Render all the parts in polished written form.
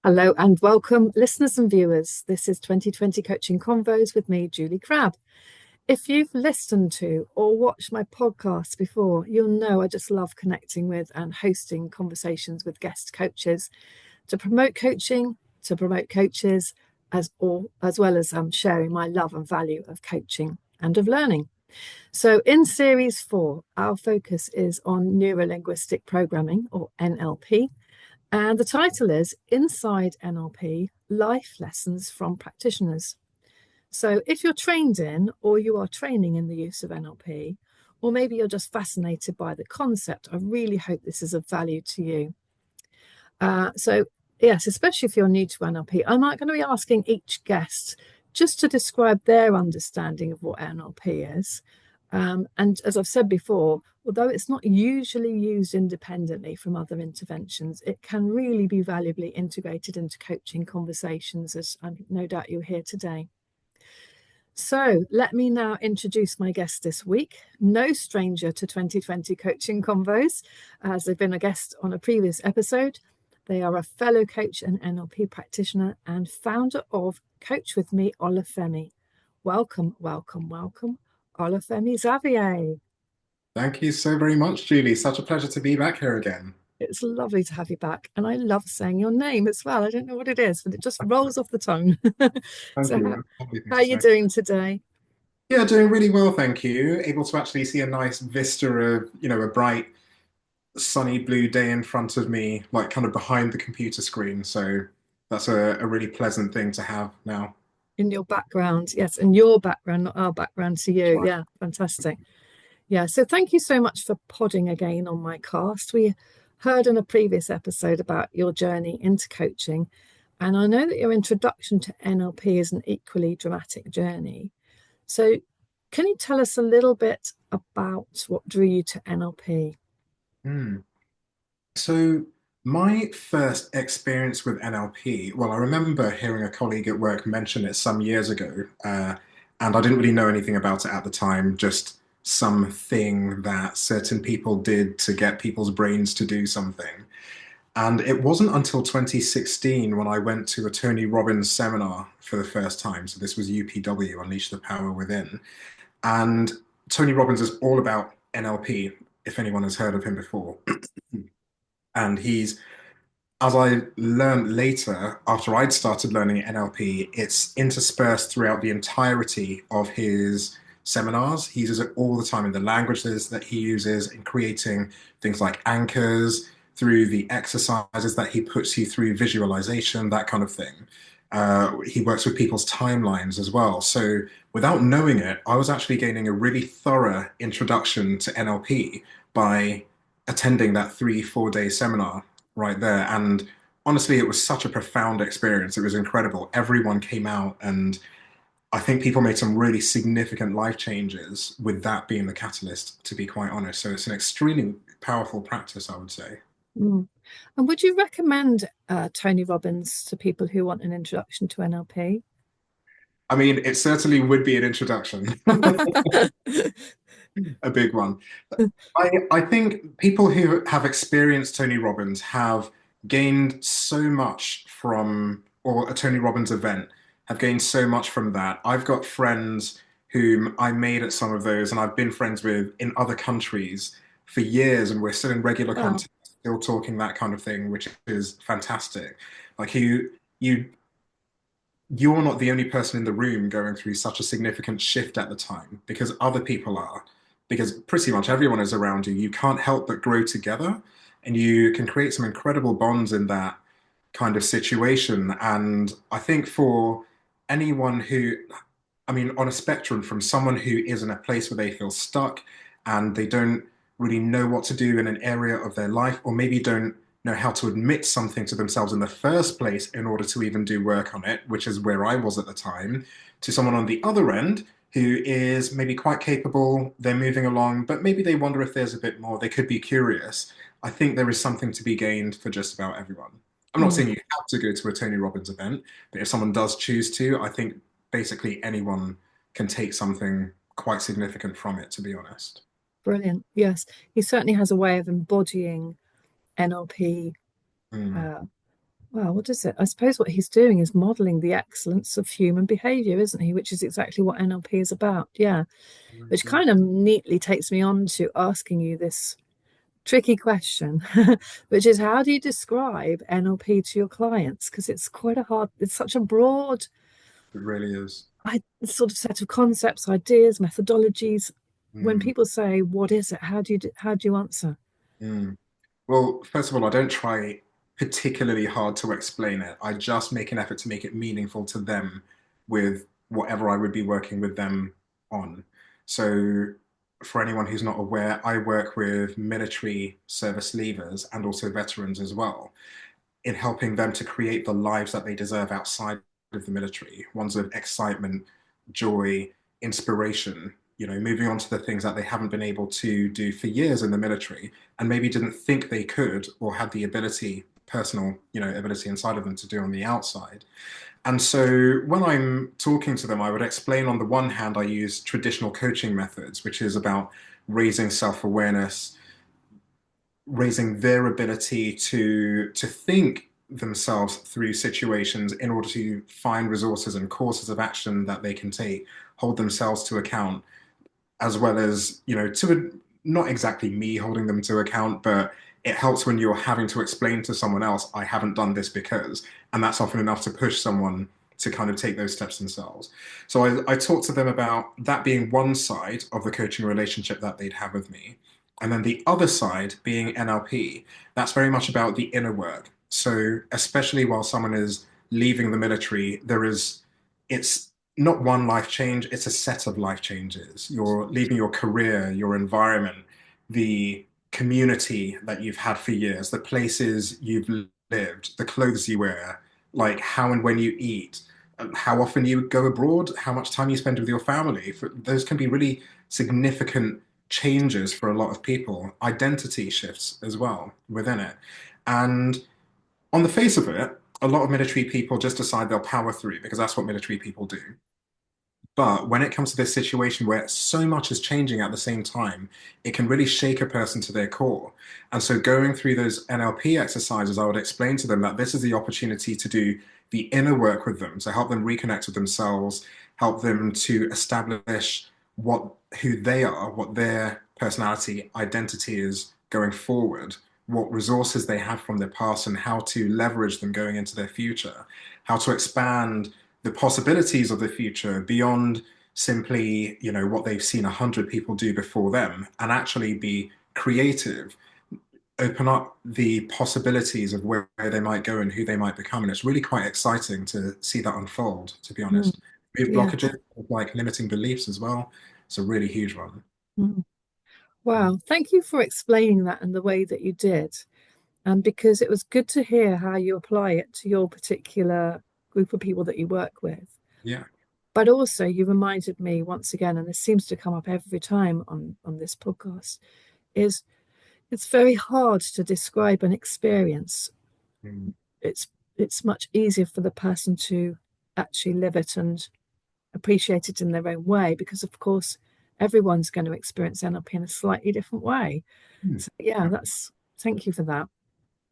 Hello and welcome, listeners and viewers. This is 2020 Coaching Convos with me, Julie Crabb. If you've listened to or watched my podcasts before, you'll know I just love connecting with and hosting conversations with guest coaches to promote coaching, to promote coaches, as well as sharing my love and value of coaching and of learning. So, in series 4, our focus is on neuro-linguistic programming, or NLP. And the title is Inside NLP Life Lessons from Practitioners. So, if you're trained in or you are training in the use of NLP, or maybe you're just fascinated by the concept, I really hope this is of value to you. Yes, especially if you're new to NLP, I'm not going to be asking each guest just to describe their understanding of what NLP is. And as I've said before, although it's not usually used independently from other interventions, it can really be valuably integrated into coaching conversations, as no doubt you'll hear today. So let me now introduce my guest this week. No stranger to 2020 Coaching Convos, as they've been a guest on a previous episode. They are a fellow coach and NLP practitioner and founder of Coach With Me, Olafemi. Welcome, welcome, welcome, Olafemi Xavier. Thank you so very much, Julie. Such a pleasure to be back here again. It's lovely to have you back. And I love saying your name as well. I don't know what it is, but it just rolls off the tongue. Thank So how, you. Lovely thing how to are you say. doing today? Yeah, doing really well, thank you. Able to actually see a nice vista of, a bright, sunny blue day in front of me, like kind of behind the computer screen. So that's a really pleasant thing to have now. In your background, yes, in your background, not our background to That's you. right. Yeah, fantastic. Yeah, so thank you so much for podding again on my cast. We heard in a previous episode about your journey into coaching, and I know that your introduction to NLP is an equally dramatic journey. So, can you tell us a little bit about what drew you to NLP? Hmm. So my first experience with NLP, well, I remember hearing a colleague at work mention it some years ago, and I didn't really know anything about it at the time, just something that certain people did to get people's brains to do something. And it wasn't until 2016 when I went to a Tony Robbins seminar for the first time. So this was UPW, Unleash the Power Within. And Tony Robbins is all about NLP, if anyone has heard of him before. And he's, as I learned later, after I'd started learning NLP, it's interspersed throughout the entirety of his seminars. He uses it all the time in the languages that he uses in creating things like anchors, through the exercises that he puts you through, visualization, that kind of thing. He works with people's timelines as well. So without knowing it, I was actually gaining a really thorough introduction to NLP by attending that 3, 4 day seminar right there. And honestly, it was such a profound experience. It was incredible. Everyone came out, and I think people made some really significant life changes with that being the catalyst, to be quite honest. So it's an extremely powerful practice, I would say. Mm. And would you recommend Tony Robbins to people who want an introduction to NLP? I mean, it certainly would be an introduction, a big one. I think people who have experienced Tony Robbins have gained so much from, or a Tony Robbins event, have gained so much from that. I've got friends whom I made at some of those, and I've been friends with in other countries for years, and we're still in regular Wow. contact, still talking that kind of thing, which is fantastic. Like you're not the only person in the room going through such a significant shift at the time because other people are, because pretty much everyone is around you. You can't help but grow together, and you can create some incredible bonds in that kind of situation. And I think for anyone who, I mean, on a spectrum from someone who is in a place where they feel stuck and they don't really know what to do in an area of their life, or maybe don't know how to admit something to themselves in the first place in order to even do work on it, which is where I was at the time, to someone on the other end who is maybe quite capable, they're moving along, but maybe they wonder if there's a bit more, they could be curious. I think there is something to be gained for just about everyone. I'm not Mm. saying you have to go to a Tony Robbins event, but if someone does choose to, I think basically anyone can take something quite significant from it, to be honest. Brilliant. Yes, he certainly has a way of embodying NLP Mm. uh, Wow, what is it? I suppose what he's doing is modeling the excellence of human behavior, isn't he? Which is exactly what NLP is about. Yeah. Which Yeah, kind of neatly takes me on to asking you this tricky question, which is how do you describe NLP to your clients? Because it's such a broad it really is. sort of set of concepts, ideas, methodologies. When Mm, people say, "What is it?" How do you answer? mm. Well, first of all, I don't try particularly hard to explain it. I just make an effort to make it meaningful to them with whatever I would be working with them on. So, for anyone who's not aware, I work with military service leavers and also veterans as well, in helping them to create the lives that they deserve outside of the military, ones of excitement, joy, inspiration, moving on to the things that they haven't been able to do for years in the military and maybe didn't think they could or had the ability, personal, ability inside of them to do on the outside. And so when I'm talking to them, I would explain on the one hand, I use traditional coaching methods, which is about raising self-awareness, raising their ability to think themselves through situations in order to find resources and courses of action that they can take, hold themselves to account, as well as, not exactly me holding them to account, but it helps when you're having to explain to someone else, I haven't done this because, and that's often enough to push someone to kind of take those steps themselves. So I talk to them about that being one side of the coaching relationship that they'd have with me. And then the other side being NLP, that's very much about the inner work. So especially while someone is leaving the military, it's not one life change, it's a set of life changes. You're leaving your career, your environment, the community that you've had for years, the places you've lived, the clothes you wear, like how and when you eat, how often you go abroad, how much time you spend with your family. Those can be really significant changes for a lot of people, identity shifts as well within it. And on the face of it, a lot of military people just decide they'll power through because that's what military people do. But when it comes to this situation where so much is changing at the same time, it can really shake a person to their core. And so going through those NLP exercises, I would explain to them that this is the opportunity to do the inner work with them, to help them reconnect with themselves, help them to establish who they are, what their personality identity is going forward, what resources they have from their past and how to leverage them going into their future, how to expand the possibilities of the future beyond simply, what they've seen 100 people do before them and actually be creative, open up the possibilities of where they might go and who they might become. And it's really quite exciting to see that unfold, to be Mm, honest. We have yeah. blockages like limiting beliefs as well. It's a really huge one. Mm. Wow. Thank you for explaining that in the way that you did. And because it was good to hear how you apply it to your particular group of people that you work with. Yeah. But also, you reminded me once again, and this seems to come up every time on this podcast, is it's very hard to describe an experience. Mm. It's it's much easier for the person to actually live it and appreciate it in their own way, because of course everyone's going to experience NLP in a slightly different way. Mm. So yeah, Yeah. that's thank you for that.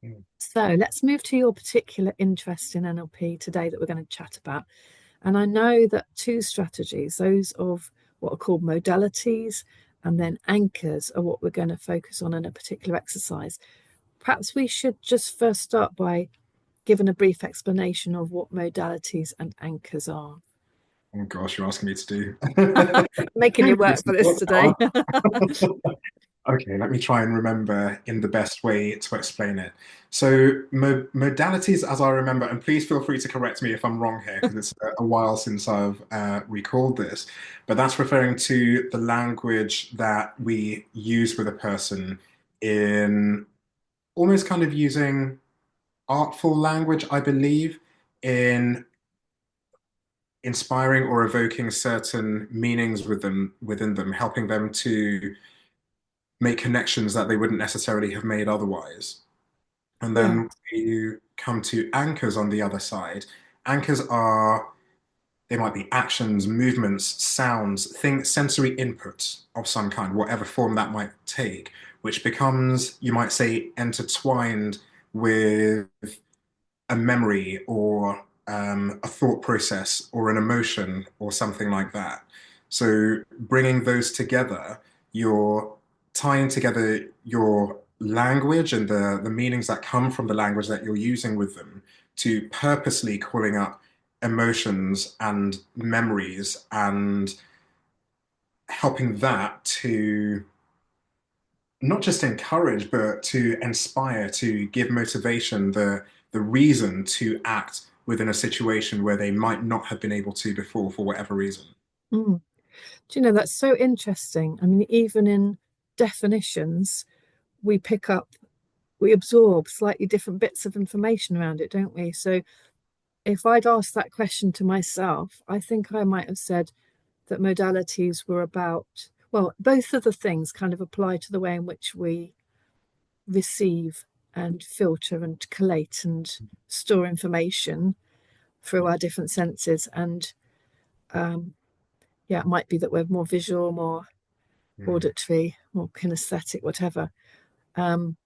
Mm. So let's move to your particular interest in NLP today that we're going to chat about. And I know that two strategies, those of what are called modalities and then anchors, are what we're going to focus on in a particular exercise. Perhaps we should just first start by giving a brief explanation of what modalities and anchors are. Oh gosh, you're asking me to do. Making you This work is for this what today. Okay, let me try and remember in the best way to explain it. So, modalities, as I remember, and please feel free to correct me if I'm wrong here, because it's a while since I've recalled this, but that's referring to the language that we use with a person in almost kind of using artful language, I believe, in inspiring or evoking certain meanings within them, helping them to make connections that they wouldn't necessarily have made otherwise. And Yeah, then you come to anchors on the other side. Anchors are, they might be actions, movements, sounds, things, sensory input of some kind, whatever form that might take, which becomes, you might say, intertwined with a memory or a thought process or an emotion or something like that. So bringing those together, you're tying together your language and the meanings that come from the language that you're using with them to purposely calling up emotions and memories and helping that to not just encourage, but to inspire, to give motivation, the reason to act within a situation where they might not have been able to before for whatever reason. Mm. Do you know, that's so interesting. I mean, even in definitions, we pick up, we absorb slightly different bits of information around it, don't we? So if I'd asked that question to myself, I think I might have said that modalities were about, well, both of the things kind of apply to the way in which we receive and filter and collate and store information through our different senses. And yeah, it might be that we're more visual, more Mm, auditory, more kinesthetic, whatever. Um,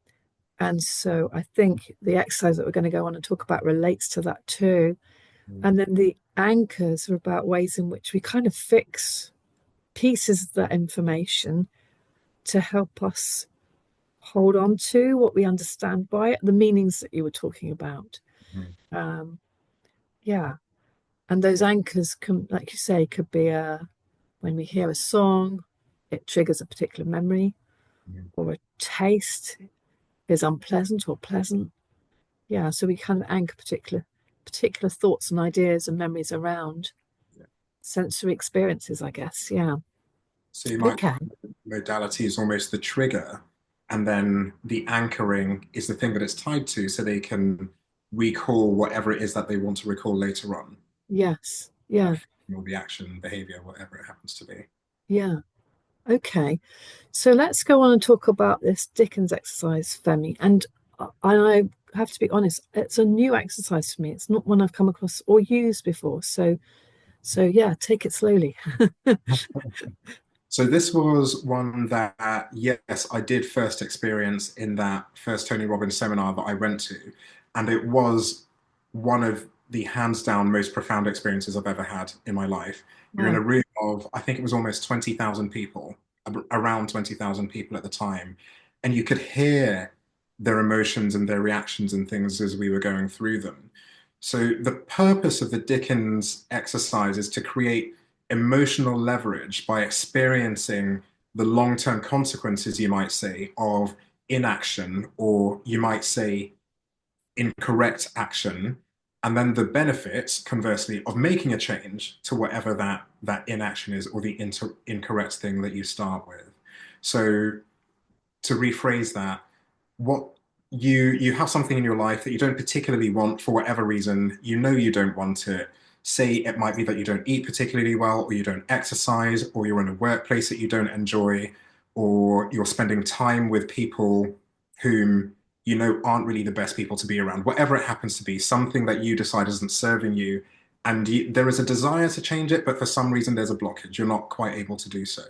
and so I think the exercise that we're going to go on and talk about relates to that too. mm, And then the anchors are about ways in which we kind of fix pieces of that information to help us hold on to what we understand by it, the meanings that you were talking about. mm, Um, yeah. And those anchors can, like you say, could be when we hear a song, it triggers a particular memory, mm. or a taste is unpleasant or pleasant. Yeah, so we kind of anchor particular thoughts and ideas and memories around Yeah. sensory experiences, I guess. Yeah. So you might Okay. find modality is almost the trigger, and then the anchoring is the thing that it's tied to, so they can recall whatever it is that they want to recall later on, Yes. Yeah. or the action, behavior, whatever it happens to be. Yeah. Okay. So let's go on and talk about this Dickens exercise, Femi. And I have to be honest, it's a new exercise for me. It's not one I've come across or used before. So yeah, take it slowly. So this was one that, yes, I did first experience in that first Tony Robbins seminar that I went to, and it was one of the hands down most profound experiences I've ever had in my life. You're in a Wow. room of, I think it was almost 20,000 people, around 20,000 people at the time, and you could hear their emotions and their reactions and things as we were going through them. So the purpose of the Dickens exercise is to create emotional leverage by experiencing the long term consequences, you might say, of inaction, or you might say incorrect action, and then the benefits, conversely, of making a change to whatever that inaction is or the incorrect thing that you start with. So to rephrase that, what you have something in your life that you don't particularly want for whatever reason, you know you don't want it. Say it might be that you don't eat particularly well, or you don't exercise, or you're in a workplace that you don't enjoy, or you're spending time with people whom you know aren't really the best people to be around. Whatever it happens to be, something that you decide isn't serving you, and there is a desire to change it, but for some reason there's a blockage. You're not quite able to do so.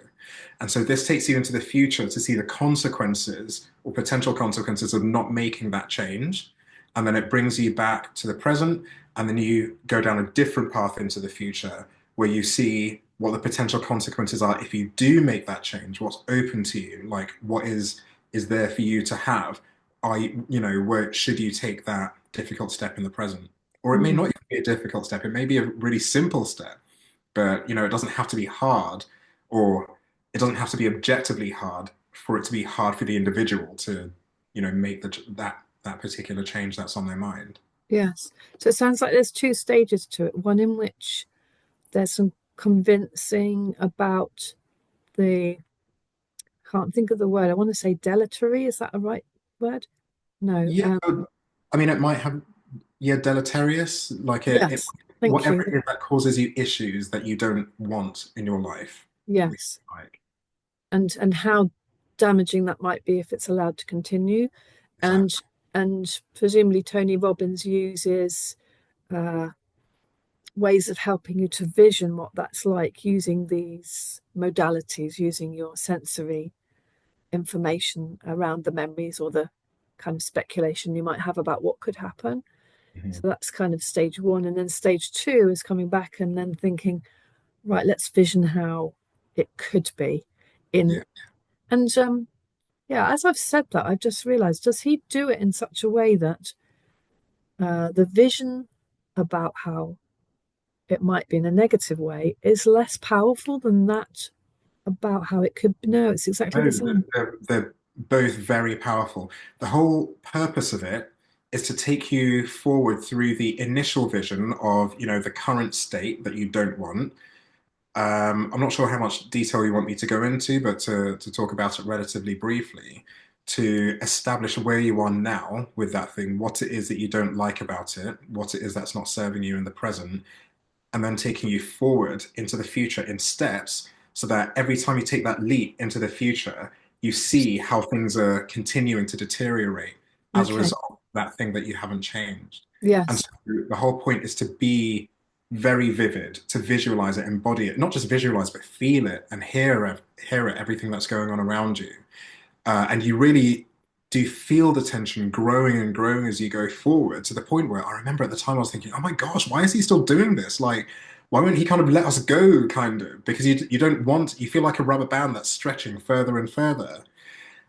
And so this takes you into the future to see the consequences or potential consequences of not making that change. And then it brings you back to the present. And then you go down a different path into the future where you see what the potential consequences are if you do make that change, what's open to you, like what is there for you to have. Where should you take that difficult step in the present? Or it may Mm, not even be a difficult step, it may be a really simple step, but it doesn't have to be hard, or it doesn't have to be objectively hard for it to be hard for the individual to make that particular change that's on their mind. yes. So it sounds like there's two stages to it. One in which there's some convincing about the, can't think of the word. I want to say deletory. Is that a right word? No. Yeah, I mean, it might have, yeah, deleterious, like it Yes. Thank whatever you. it is that causes you issues that you don't want in your life. Yes. Like, And how damaging that might be if it's allowed to continue. And exactly. and presumably Tony Robbins uses uh, ways of helping you to vision what that's like using these modalities, using your sensory information around the memories or the kind of speculation you might have about what could happen. Mhm. So that's kind of stage one. And then stage two is coming back and then thinking, right, let's vision how it could be in. Yeah. And yeah, as I've said that, I've just realized, does he do it in such a way that the vision about how it might be in a negative way is less powerful than that about how it could be? No, it's exactly the No, same. they're both very powerful. The whole purpose of it is to take you forward through the initial vision of, the current state that you don't want. I'm not sure how much detail you want me to go into, but to talk about it relatively briefly, to establish where you are now with that thing, what it is that you don't like about it, what it is that's not serving you in the present, and then taking you forward into the future in steps so that every time you take that leap into the future, you see how things are continuing to deteriorate as a Okay. result of that thing that you haven't changed. And Yes. so the whole point is to be very vivid, to visualize it, embody it, not just visualize, but feel it and hear it, everything that's going on around you. And you really do feel the tension growing and growing as you go forward to the point where I remember at the time I was thinking, oh my gosh, why is he still doing this? Like, why won't he kind of let us go, kind of? Because you don't want, you feel like a rubber band that's stretching further and further.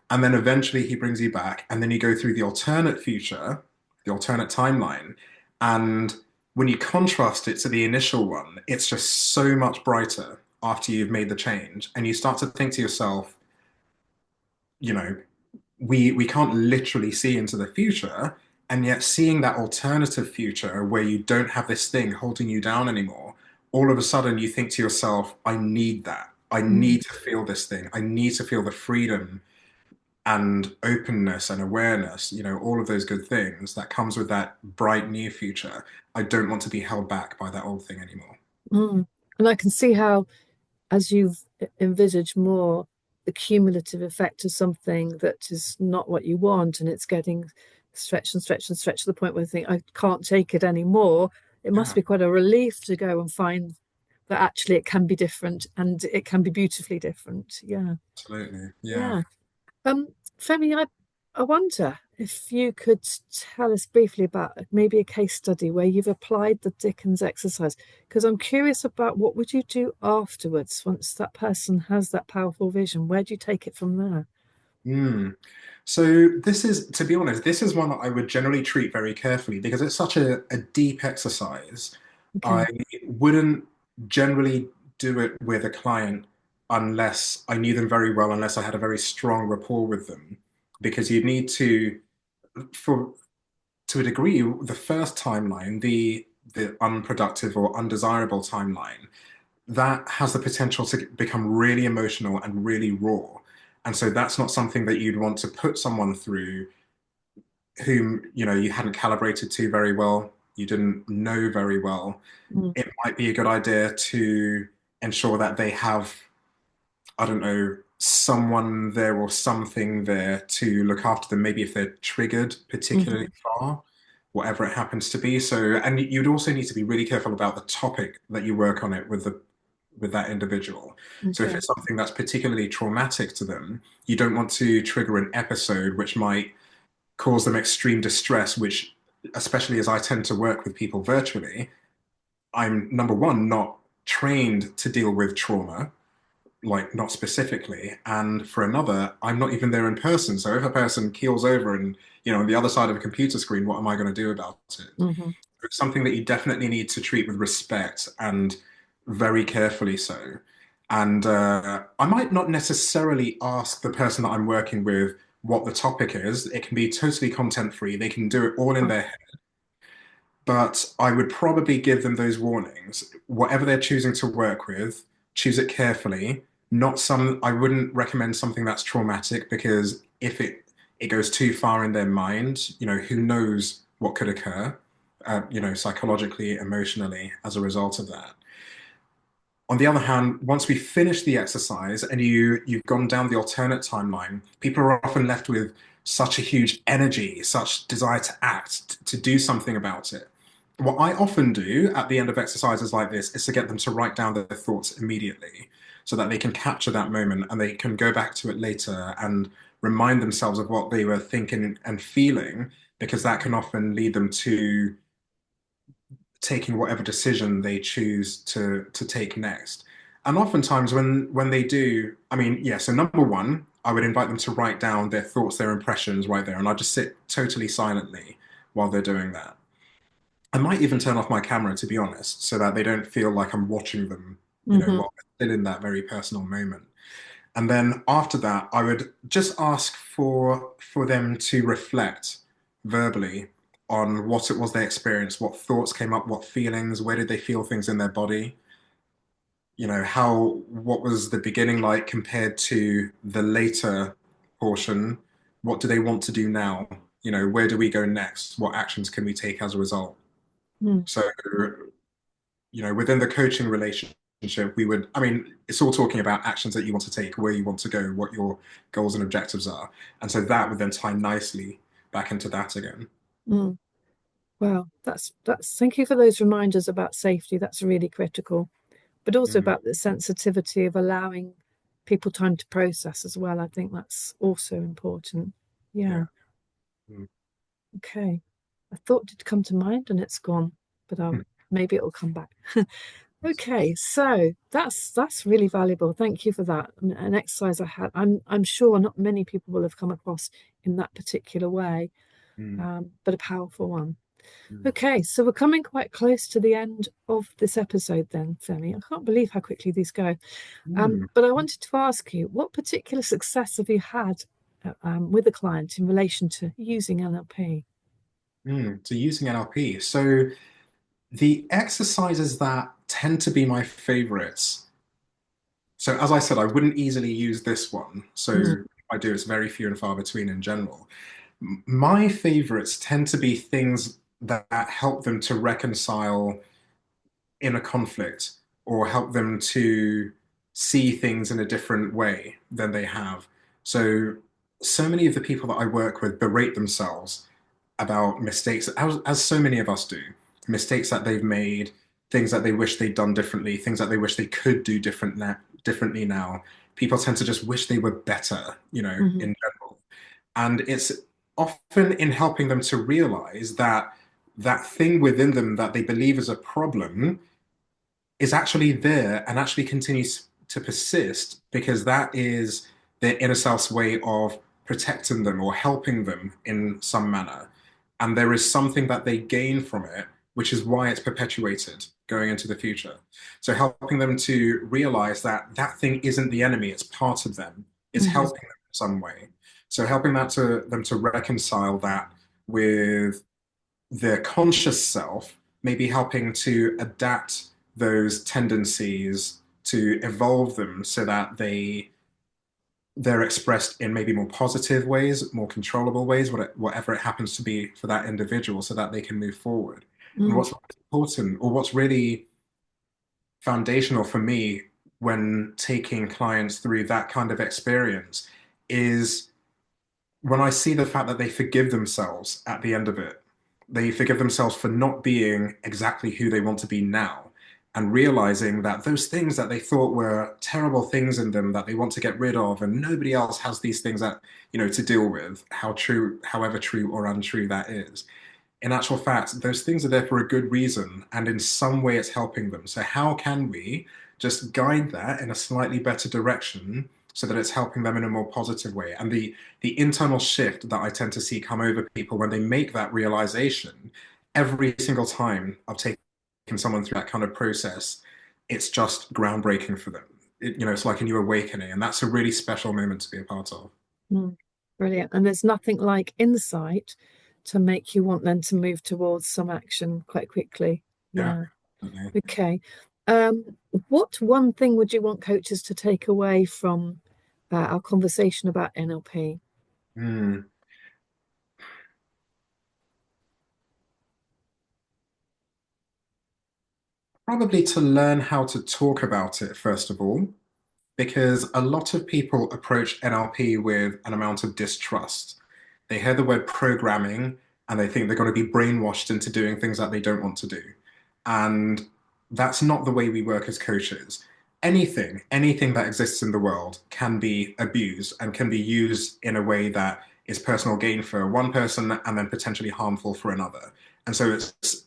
And then eventually he brings you back, and then you go through the alternate future, the alternate timeline. And when you contrast it to the initial one, it's just so much brighter after you've made the change. And you start to think to yourself, you know, we can't literally see into the future, and yet seeing that alternative future where you don't have this thing holding you down anymore, all of a sudden you think to yourself, I need that. I Mm. need to feel this thing. I need to feel the freedom and openness and awareness, all of those good things that comes with that bright new future. I don't want to be held back by that old thing anymore. Mm. And I can see how, as you've envisaged more the cumulative effect of something that is not what you want, and it's getting stretched and stretched and stretched to the point where you think, I can't take it anymore. It must Yeah, be quite a relief to go and find that actually it can be different and it can be beautifully different. Yeah. absolutely. Yeah. Yeah. Um, Femi, I wonder if you could tell us briefly about maybe a case study where you've applied the Dickens exercise, because I'm curious about what would you do afterwards once that person has that powerful vision? Where do you take it from there? Mm. So this is, to be honest, this is one that I would generally treat very carefully because it's such a deep exercise. I Okay. wouldn't generally do it with a client unless I knew them very well, unless I had a very strong rapport with them, because you need to, for to a degree, the first timeline, the unproductive or undesirable timeline, that has the potential to become really emotional and really raw. And so that's not something that you'd want to put someone through whom, you hadn't calibrated to very well, you didn't know very well. Mm, It might be a good idea to ensure that they have, I don't know, someone there or something there to look after them, maybe if they're triggered particularly mhm, far, whatever it happens to be. So, and you'd also need to be really careful about the topic that you work on it with that individual. So if okay. it's something that's particularly traumatic to them, you don't want to trigger an episode which might cause them extreme distress, which, especially as I tend to work with people virtually, I'm number one, not trained to deal with trauma, like not specifically. And for another, I'm not even there in person. So if a person keels over and, on the other side of a computer screen, what am I going to do about it? Hmm. It's something that you definitely need to treat with respect and very carefully so. And I might not necessarily ask the person that I'm working with what the topic is. It can be totally content free. They can do it all in their head. But I would probably give them those warnings. Whatever they're choosing to work with, choose it carefully. Not some, I wouldn't recommend something that's traumatic because if it goes too far in their mind, who knows what could occur, psychologically, emotionally as a result of that. On the other hand, once we finish the exercise and you've gone down the alternate timeline, people are often left with such a huge energy, such desire to act, to do something about it. What I often do at the end of exercises like this is to get them to write down their thoughts immediately so that they can capture that moment and they can go back to it later and remind themselves of what they were thinking and feeling, because that can often lead them to taking whatever decision they choose to take next. And oftentimes when they do, I mean, yeah, so number one, I would invite them to write down their thoughts, their impressions right there, and I just sit totally silently while they're doing that. I might even turn off my camera, to be honest, so that they don't feel like I'm watching them, Hmm. while they're still in that very personal moment. And then after that, I would just ask for them to reflect verbally on what it was they experienced, what thoughts came up, what feelings, where did they feel things in their body, what was the beginning like compared to the later portion? What do they want to do now? Where do we go next? What actions can we take as a result? Mm. So, within the coaching relationship, I mean, it's all talking about actions that you want to take, where you want to go, what your goals and objectives are. And so that would then tie nicely back into that again. Mm. Wow, that's thank you for those reminders about safety. That's really critical, but also Mm, about the sensitivity of allowing people time to process as well. I think that's also important. Yeah. yeah. Mm, Okay. A thought did come to mind and it's gone, but mm, maybe it'll come back. Okay, so that's really valuable. Thank you for that. An exercise I'm sure not many people will have come across in that particular way, mm, but a powerful one. mm, Okay, so we're coming quite close to the end of this episode then, Femi. I can't believe how quickly these go. mm, But I wanted to ask you, what particular success have you had with a client in relation to using NLP? So using NLP. So the exercises that tend to be my favorites. So as I said, I wouldn't easily use this one. So Mm, if I do, it's very few and far between in general. My favorites tend to be things that help them to reconcile inner conflict or help them to see things in a different way than they have. So many of the people that I work with berate themselves about mistakes, as so many of us do, mistakes that they've made, things that they wish they'd done differently, things that they wish they could do differently now. People tend to just wish they were better, mhm, in general. And it's often in helping them to realize that that thing within them that they believe is a problem is actually there and actually continues to persist because that is their inner self's way of protecting them or helping them in some manner. And there is something that they gain from it, which is why it's perpetuated going into the future. So helping them to realize that that thing isn't the enemy, it's part of them. It's mhm, helping them in some way. So helping them to reconcile that with their conscious self, maybe helping to adapt those tendencies to evolve them so that they're expressed in maybe more positive ways, more controllable ways, whatever it happens to be for that individual, so that they can move forward. And mm, what's important, or what's really foundational for me when taking clients through that kind of experience, is when I see the fact that they forgive themselves at the end of it. They forgive themselves for not being exactly who they want to be now, and realizing that those things that they thought were terrible things in them that they want to get rid of, and nobody else has these things that, to deal with, however true or untrue that is. In actual fact, those things are there for a good reason, and in some way it's helping them. So how can we just guide that in a slightly better direction so that it's helping them in a more positive way? And the internal shift that I tend to see come over people when they make that realization, every single time I've taken someone through that kind of process, it's just groundbreaking for them. It's like a new awakening, and that's a really special moment to be a part of. mm. Brilliant. And there's nothing like insight to make you want them to move towards some action quite quickly. Yeah, Yeah. definitely. Okay. Um, what one thing would you want coaches to take away from our conversation about NLP? Hmm. Probably to learn how to talk about it, first of all, because a lot of people approach NLP with an amount of distrust. They hear the word programming and they think they're going to be brainwashed into doing things that they don't want to do. And that's not the way we work as coaches. Anything that exists in the world can be abused and can be used in a way that is personal gain for one person and then potentially harmful for another. And so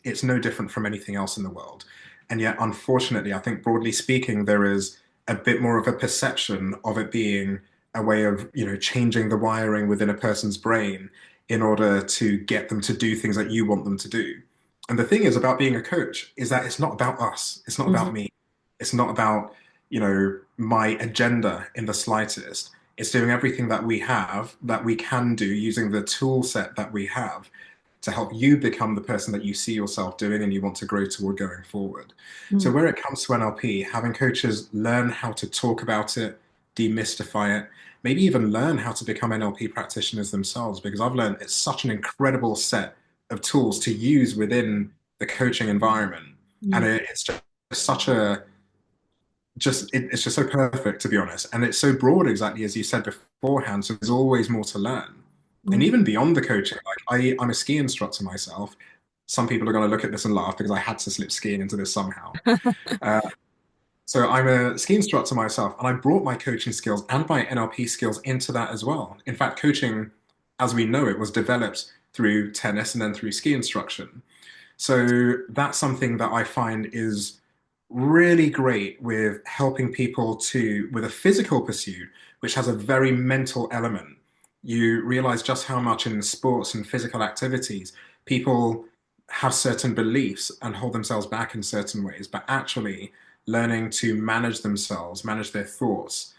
it's no different from anything else in the world. And yet, unfortunately, I think broadly speaking, there is a bit more of a perception of it being a way of, changing the wiring within a person's brain in order to get them to do things that you want them to do. And the thing is about being a coach is that it's not about us. It's not about Mhm. me. It's not about, my agenda in the slightest. It's doing everything that we have, that we can do using the tool set that we have to help you become the person that you see yourself doing and you want to grow toward going forward. So, Mm. where it comes to NLP, having coaches learn how to talk about it, demystify it, maybe even learn how to become NLP practitioners themselves, because I've learned it's such an incredible set of tools to use within the coaching environment. And Mm. it's just such a it's just so perfect, to be honest, and it's so broad, exactly as you said beforehand, so there's always more to learn. And Mm. even beyond the coaching, like I'm a ski instructor myself. Some people are going to look at this and laugh because I had to slip skiing into this somehow. uh, so I'm a ski instructor myself, and I brought my coaching skills and my NLP skills into that as well. In fact, coaching as we know it was developed through tennis and then through ski instruction. So that's something that I find is really great with helping people to, with a physical pursuit, which has a very mental element. You realize just how much in sports and physical activities people have certain beliefs and hold themselves back in certain ways, but actually learning to manage themselves, manage their thoughts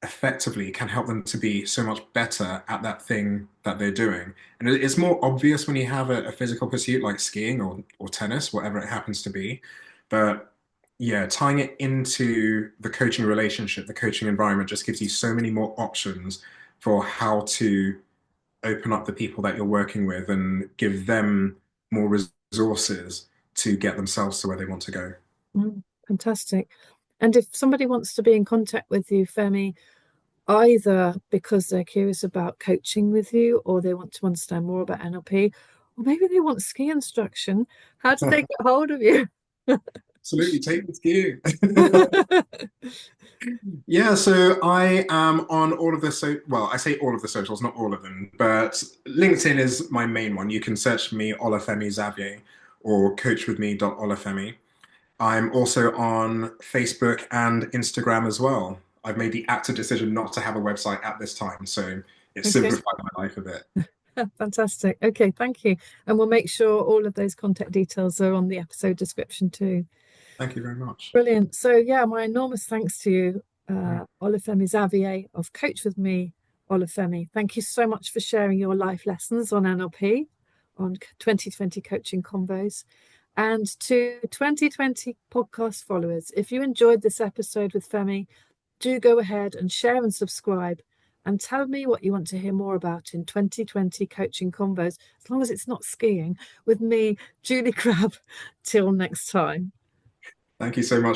effectively can help them to be so much better at that thing that they're doing. And it's more obvious when you have a physical pursuit like skiing or tennis, whatever it happens to be. But yeah, tying it into the coaching relationship, the coaching environment just gives you so many more options for how to open up the people that you're working with and give them more resources to get themselves to where they want to go. Mm. Fantastic. And if somebody wants to be in contact with you, Femi, either because they're curious about coaching with you or they want to understand more about NLP, or maybe they want ski instruction, how do they get hold of you? Absolutely, take this cue. Yeah, so I am on all of the well, I say all of the socials, not all of them, but LinkedIn is my main one. You can search for me, Olafemi Xavier, or coachwithme.olafemi. I'm also on Facebook and Instagram as well. I've made the active decision not to have a website at this time, so it's Okay, simplified my life a bit. fantastic. Okay, thank you. And we'll make sure all of those contact details are on the episode description too. Thank you very much. Brilliant. So, yeah, my enormous thanks to you, Olafemi Xavier of Coach With Me, Olafemi. Thank you so much for sharing your life lessons on NLP, on 2020 Coaching Convos. And to 2020 podcast followers, if you enjoyed this episode with Femi, do go ahead and share and subscribe and tell me what you want to hear more about in 2020 Coaching Convos, as long as it's not skiing, with me, Julie Crabb. Till next time. Thank you so much.